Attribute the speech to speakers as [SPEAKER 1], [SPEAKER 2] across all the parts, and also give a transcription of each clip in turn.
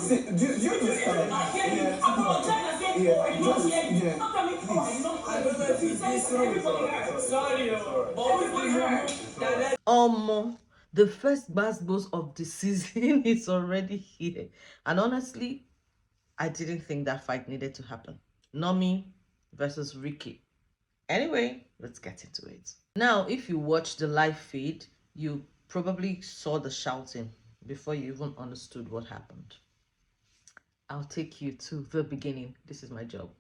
[SPEAKER 1] Do you just
[SPEAKER 2] The first Gbasgbos of the season is already here. And honestly, I didn't think that fight needed to happen. Nomi versus Ricky. Anyway, let's get into it. Now, if you watch the live feed, you probably saw the shouting before you even understood what happened. I'll take you to the beginning. This is my job.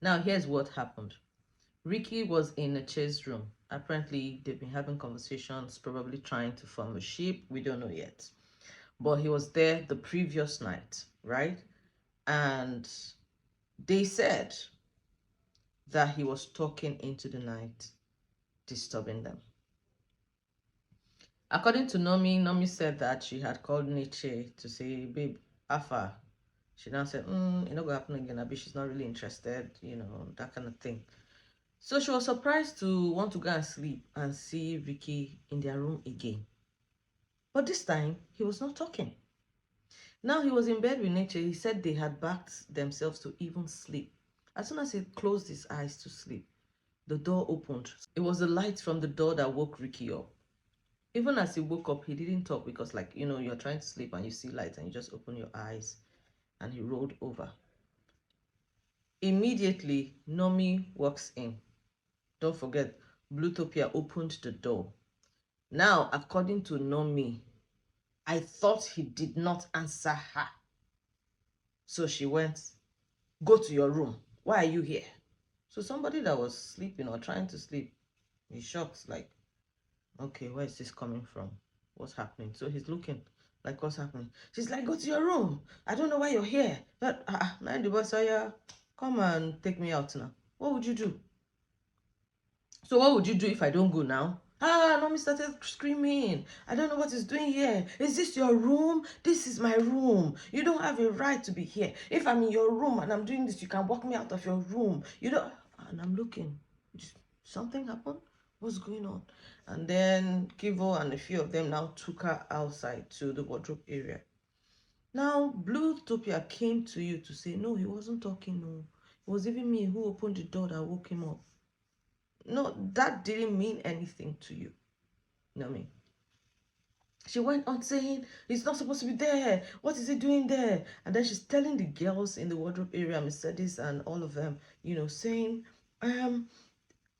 [SPEAKER 2] Now, here's what happened. Ricky was in a chase room. Apparently, they've been having conversations, probably trying to form a ship. We don't know yet. But he was there the previous night, right? And they said that he was talking into the night, disturbing them. According to Nomi said that she had called Nietzsche to say, babe, Afa. She now said, it's not going to happen again. Abi, she's not really interested, that kind of thing. So she was surprised to want to go and sleep and see Ricky in their room again. But this time, he was not talking. Now he was in bed with Nietzsche. He said they had backed themselves to even sleep. As soon as he closed his eyes to sleep, the door opened. It was the light from the door that woke Ricky up. Even as he woke up, he didn't talk because, you're trying to sleep and you see light and you just open your eyes, and he rolled over. Immediately, Nomi walks in. Don't forget, Bluetopia opened the door. Now, according to Nomi, I thought he did not answer her. So she went, go to your room. Why are you here? So somebody that was sleeping or trying to sleep, he shocks, like, okay, where is this coming from? What's happening? So he's looking, like, what's happening? She's like, go to your room. I don't know why you're here. But now the boy said, yeah, come and take me out now. What would you do? So what would you do if I don't go now? Nomi started screaming. I don't know what he's doing here. Is this your room? This is my room. You don't have a right to be here. If I'm in your room and I'm doing this, you can walk me out of your room. You don't. And I'm looking. Something happened? What's going on? And then Kivo and a few of them now took her outside to the wardrobe area. Now, Bluetopia came to you to say, no, he wasn't talking. No, it was even me who opened the door that woke him up. No, that didn't mean anything to you. You know what I mean? She went on saying, he's not supposed to be there. What is he doing there? And then she's telling the girls in the wardrobe area, Mercedes and all of them, saying,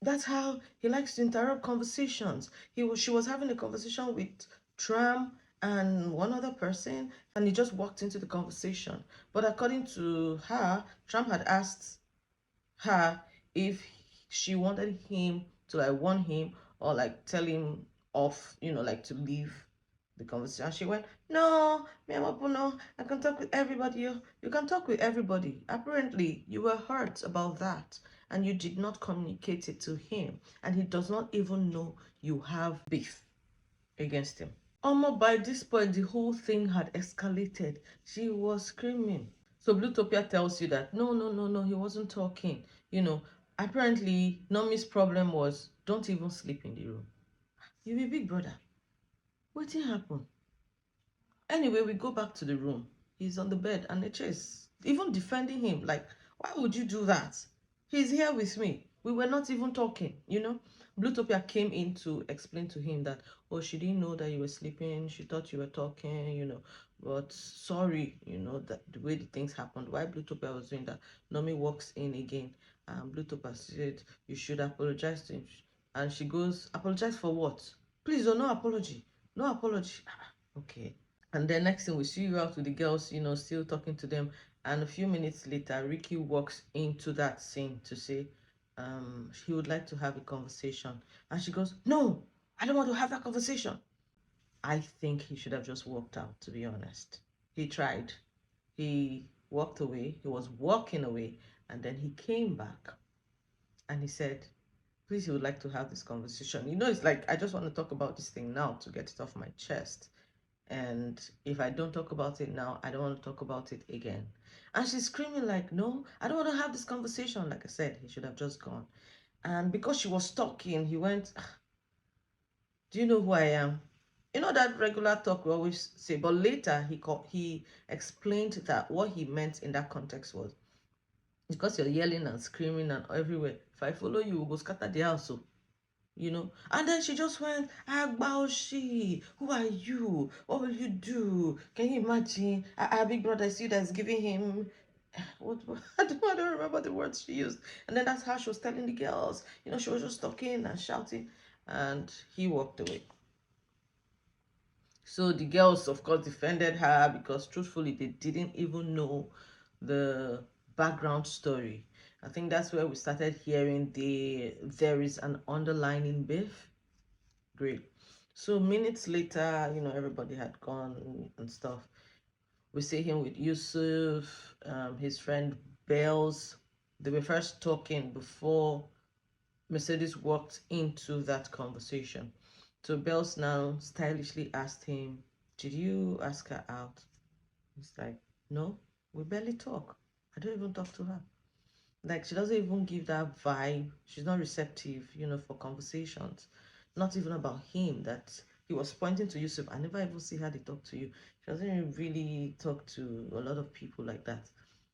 [SPEAKER 2] that's how he likes to interrupt conversations. She was having a conversation with Tram and one other person, and he just walked into the conversation. But according to her, Tram had asked her if she wanted him to warn him or tell him off, to leave the conversation. And she went, no, me, no, I can talk with everybody. You can talk with everybody. Apparently, you were hurt about that and you did not communicate it to him. And he does not even know you have beef against him. Almost by this point, the whole thing had escalated. She was screaming. So Bluetopia tells you that, no, he wasn't talking. Apparently, Nomi's problem was, don't even sleep in the room. You be big brother. What did happen? Anyway, we go back to the room. He's on the bed and Neche is even defending him. Like, why would you do that? He's here with me. We were not even talking, Bluetopia came in to explain to him that, oh, she didn't know that you were sleeping. She thought you were talking, but sorry, that the way the things happened. Why Bluetopia was doing that? Nomi walks in again. And Bluetopia said, you should apologize to him. And she goes, apologize for what? Please, no apology. No apology. Okay. And then next thing we see you out with the girls, still talking to them. And a few minutes later, Ricky walks into that scene to say he would like to have a conversation. And she goes, no, I don't want to have that conversation. I think he should have just walked out, to be honest. He tried. He walked away. He was walking away. And then he came back. And he said, please, he would like to have this conversation. It's like, I just want to talk about this thing now to get it off my chest. And if I don't talk about it now, I don't want to talk about it again. And she's screaming like, no, I don't want to have this conversation. Like I said, he should have just gone. And because she was talking, he went, do you know who I am? You know that regular talk we always say, but later he explained that what he meant in that context was, because you're yelling and screaming and everywhere, if I follow you, we'll go scatter the house. So, you know. And then she just went, Gbasgbos, who are you? What will you do? Can you imagine? Our big brother is you that's giving him what I don't remember the words she used. And then that's how she was telling the girls. You know, she was just talking and shouting, and he walked away. So the girls, of course, defended her because truthfully, they didn't even know the background story. I think that's where we started hearing there is an underlying beef. Great. So minutes later, you know, everybody had gone and stuff. We see him with Yusuf, his friend Bells. They were first talking before Mercedes walked into that conversation. So Bells now stylishly asked him, did you ask her out? He's like, no, we barely talk. I don't even talk to her. Like, she doesn't even give that vibe. She's not receptive, you know, for conversations. Not even about him, that he was pointing to Yusuf. I never even see her they talk to you. She doesn't really talk to a lot of people like that.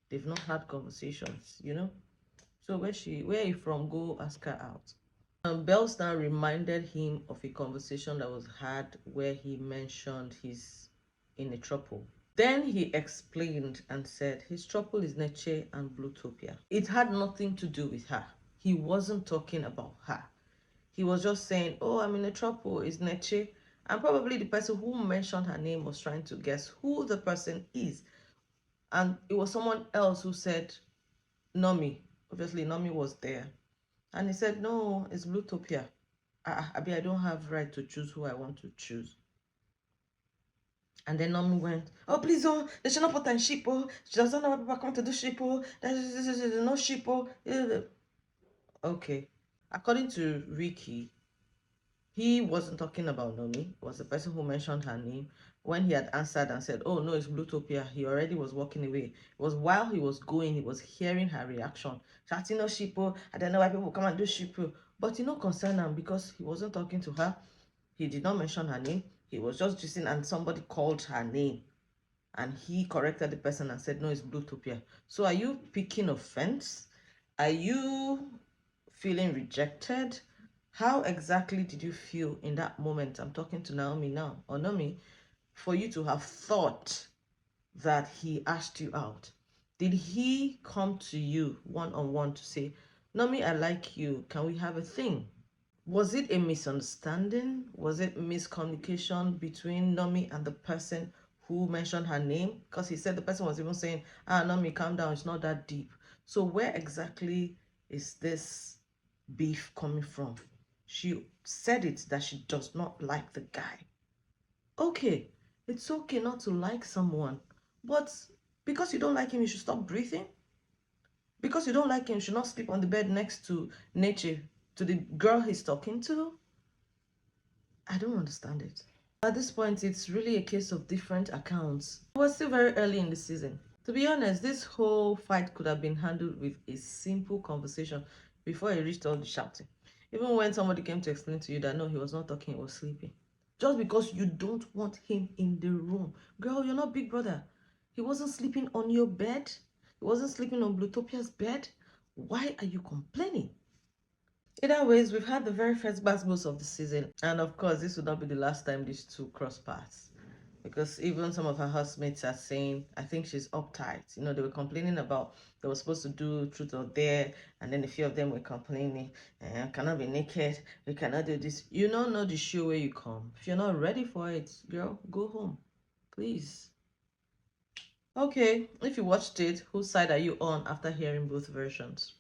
[SPEAKER 2] They've not had conversations, you know? So where are you from? Go ask her out. Bells now reminded him of a conversation that was had where he mentioned he's in a trouble. Then he explained and said his trouble is Neche and Bluetopia. It had nothing to do with her. He wasn't talking about her. He was just saying, oh, I'm in a trouble, is Neche. And probably the person who mentioned her name was trying to guess who the person is. And it was someone else who said, Nomi. Obviously, Nomi was there. And he said, no, it's Bluetopia. I don't have right to choose who I want to choose. And then Nomi went, oh, please, oh, they should not put on sheep, oh. She doesn't know what people come to do sheep, oh. There's no sheep, oh. Okay. According to Ricky, he wasn't talking about Nomi. It was the person who mentioned her name. When he had answered and said, oh, no, it's Bluetopia, he already was walking away. It was while he was going, he was hearing her reaction. Shouting, no sheep, oh. I don't know why people come and do sheep, oh. But you know, concern him because he wasn't talking to her. He did not mention her name. He was just gisting and somebody called her name. And he corrected the person and said, no, it's Bluetopia. So are you picking offense? Are you feeling rejected? How exactly did you feel in that moment? I'm talking to Naomi now, or Naomi, for you to have thought that he asked you out. Did he come to you one-on-one to say, Naomi, I like you, can we have a thing? Was it a misunderstanding? Was it miscommunication between Nomi and the person who mentioned her name? Because he said the person was even saying, Nomi, calm down, it's not that deep. So where exactly is this beef coming from? She said it that she does not like the guy. Okay, it's okay not to like someone, but because you don't like him, you should stop breathing. Because you don't like him, you should not sleep on the bed next to nature, to the girl he's talking to. I don't understand it. At this point, it's really a case of different accounts. It was still very early in the season. To be honest, this whole fight could have been handled with a simple conversation before it reached all the shouting. Even when somebody came to explain to you that no, he was not talking, he was sleeping. Just because you don't want him in the room. Girl, you're not Big Brother. He wasn't sleeping on your bed. He wasn't sleeping on Bluetopia's bed. Why are you complaining? Either ways, we've had the very first Gbasgbos of the season, and of course, this will not be the last time these two cross paths, because even some of her housemates are saying, I think she's uptight. You know, they were complaining about they were supposed to do truth or dare, and then a few of them were complaining, cannot be naked, we cannot do this. You don't know the show where you come. If you're not ready for it, girl, go home, please. Okay, if you watched it, whose side are you on after hearing both versions?